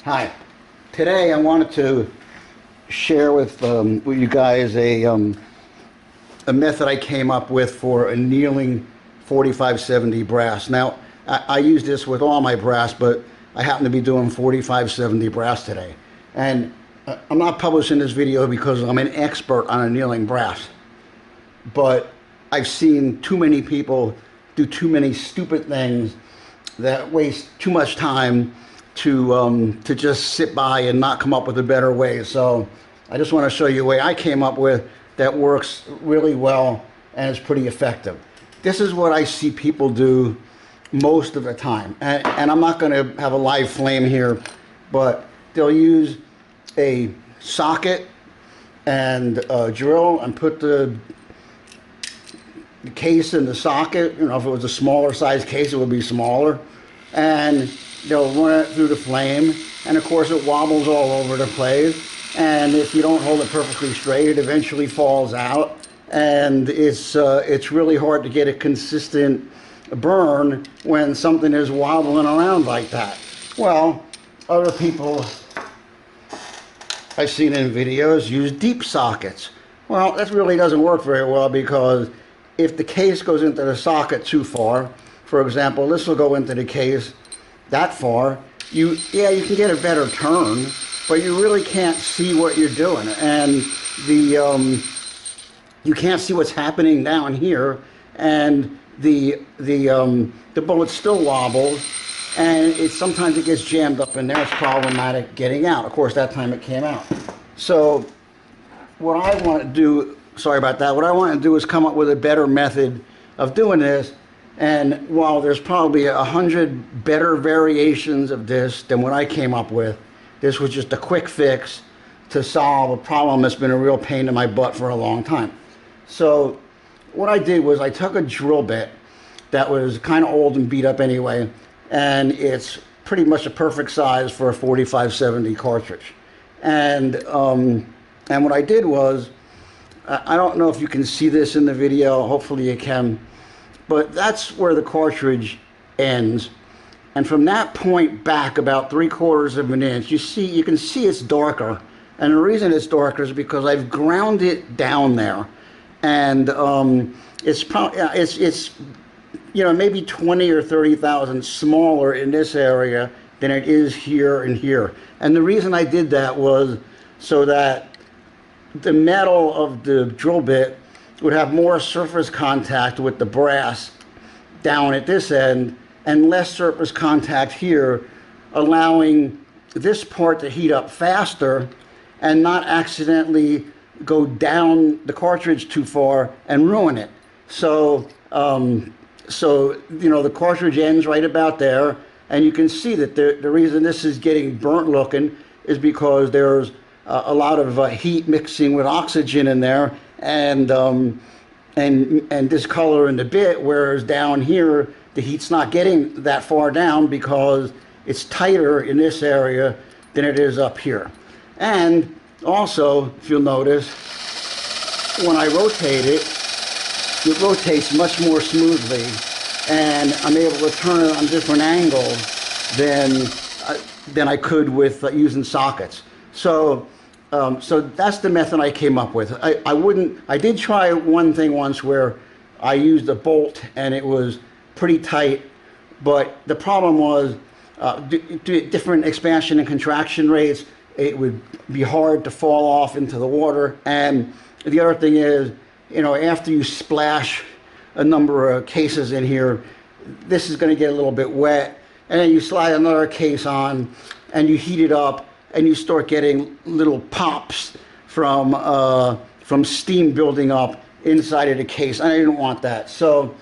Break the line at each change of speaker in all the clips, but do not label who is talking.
Hi. Today I wanted to share with you guys a method I came up with for annealing 4570 brass. Now, I use this with all my brass, but I happen to be doing 4570 brass today. And I'm not publishing this video because I'm an expert on annealing brass, but I've seen too many people do too many stupid things that waste too much time to just sit by and not come up with a better way. So I just want to show you a way I came up with that works really well and is pretty effective. This is what I see people do most of the time. And I'm not going to have a live flame here, but they'll use a socket and a drill and put the case in the socket. You know, if it was a smaller size case, it would be smaller. And they'll run it through the flame, and of course it wobbles all over the place, and if you don't hold it perfectly straight, it eventually falls out, and it's really hard to get a consistent burn when something is wobbling around like that. Well, other people I've seen in videos use deep sockets. Well, that really doesn't work very well, because if the case goes into the socket too far, for example, this will go into the case that far, you can get a better turn, but you really can't see what you're doing, and you can't see what's happening down here, and the bullet still wobbles, and sometimes it gets jammed up in there. It's problematic getting out. Of course, that time it came out. So what I want to do, sorry about that, what I want to do is come up with a better method of doing this. And while there's probably 100 better variations of this than what I came up with, this was just a quick fix to solve a problem that's been a real pain in my butt for a long time. So what I did was I took a drill bit that was kind of old and beat up anyway, and it's pretty much a perfect size for a 4570 cartridge. And what I did was, I don't know if you can see this in the video, hopefully you can, but that's where the cartridge ends, and from that point back about 3/4 of an inch, you can see it's darker, and the reason it's darker is because I've ground it down there, and it's you know, maybe 20 or 30 thousand smaller in this area than it is here and here. And the reason I did that was so that the metal of the drill bit would have more surface contact with the brass down at this end and less surface contact here, allowing this part to heat up faster and not accidentally go down the cartridge too far and ruin it. So, you know, the cartridge ends right about there, and you can see that the reason this is getting burnt looking is because there's a lot of heat mixing with oxygen in there, and discolor in the bit, whereas down here the heat's not getting that far down because it's tighter in this area than it is up here. And also, if you'll notice, when I rotate it, it rotates much more smoothly, and I'm able to turn it on different angles than I could with using sockets. So that's the method I came up with. I did try one thing once where I used a bolt and it was pretty tight, but the problem was different expansion and contraction rates. It would be hard to fall off into the water. And the other thing is, you know, after you splash a number of cases in here, this is going to get a little bit wet, and then you slide another case on and you heat it up, and you start getting little pops from steam building up inside of the case. I didn't want that. So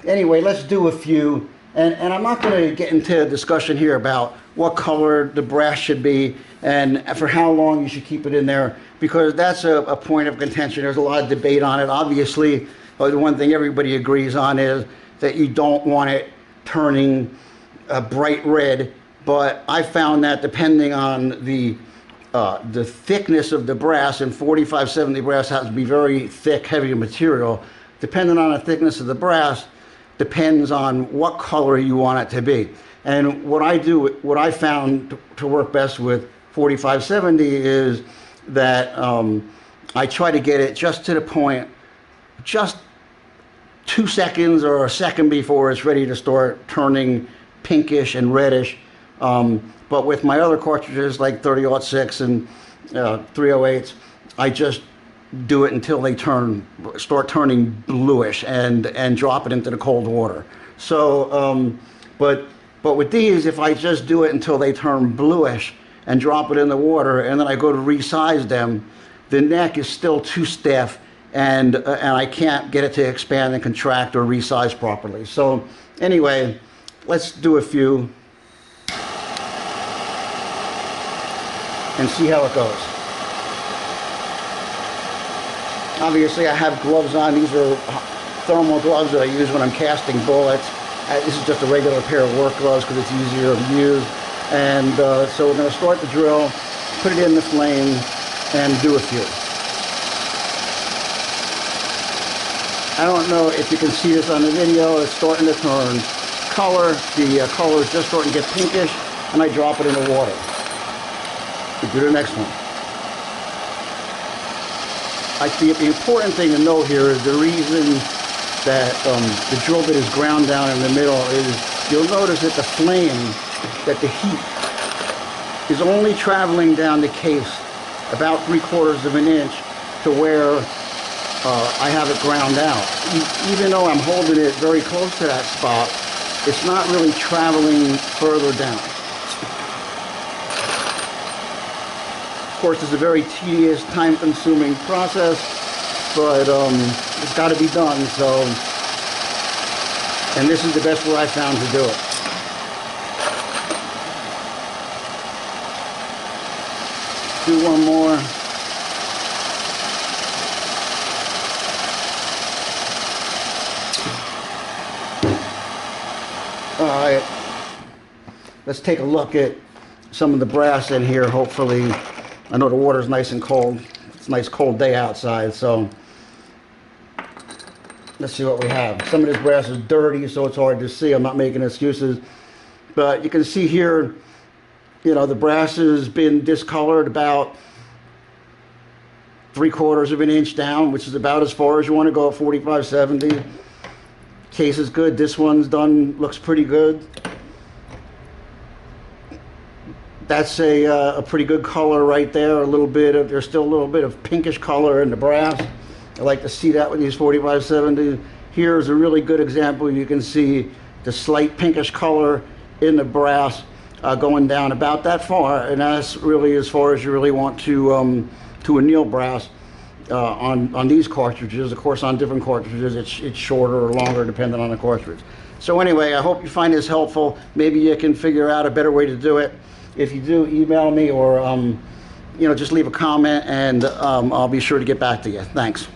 anyway, let's do a few. And I'm not going to get into a discussion here about what color the brass should be and for how long you should keep it in there, because that's a point of contention. There's a lot of debate on it. Obviously, the one thing everybody agrees on is that you don't want it turning bright red. But I found that depending on the thickness of the brass, and 4570 brass has to be very thick, heavy material, depending on the thickness of the brass, depends on what color you want it to be. And what I do, what I found to work best with 4570 is that I try to get it just to the point, just 2 seconds or a second before it's ready to start turning pinkish and reddish. But with my other cartridges like 30-06 and 308s, I just do it until they start turning bluish and drop it into the cold water. So, but with these, if I just do it until they turn bluish and drop it in the water, and then I go to resize them, the neck is still too stiff, and I can't get it to expand and contract or resize properly. So anyway, let's do a few and see how it goes. Obviously, I have gloves on. These are thermal gloves that I use when I'm casting bullets. This is just a regular pair of work gloves because it's easier to use. And so we're going to start the drill, put it in the flame, and do a few. I don't know if you can see this on the video. It's starting to turn color. The color is just starting to get pinkish, and I drop it in the water. We do the next one. I think the important thing to note here is the reason that the drill bit is ground down in the middle is you'll notice that the flame, that the heat is only traveling down the case about 3/4 of an inch to where I have it ground out. Even though I'm holding it very close to that spot, it's not really traveling further down. Of course, it's a very tedious, time-consuming process, but it's got to be done. So, and this is the best way I found to do it. Do one more. All right. Let's take a look at some of the brass in here. Hopefully, I know the water's nice and cold. It's a nice cold day outside, so let's see what we have. Some of this brass is dirty, so it's hard to see. I'm not making excuses, but you can see here, you know, the brass has been discolored about 3/4 of an inch down, which is about as far as you want to go at 4570. Case is good. This one's done, looks pretty good. That's a pretty good color right there. There's still a little bit of pinkish color in the brass. I like to see that with these 4570. Here's a really good example. You can see the slight pinkish color in the brass going down about that far, and that's really as far as you really want to anneal brass on these cartridges. Of course, on different cartridges, it's shorter or longer depending on the cartridge. So anyway, I hope you find this helpful. Maybe you can figure out a better way to do it. If you do, email me or you know, just leave a comment, and I'll be sure to get back to you. Thanks.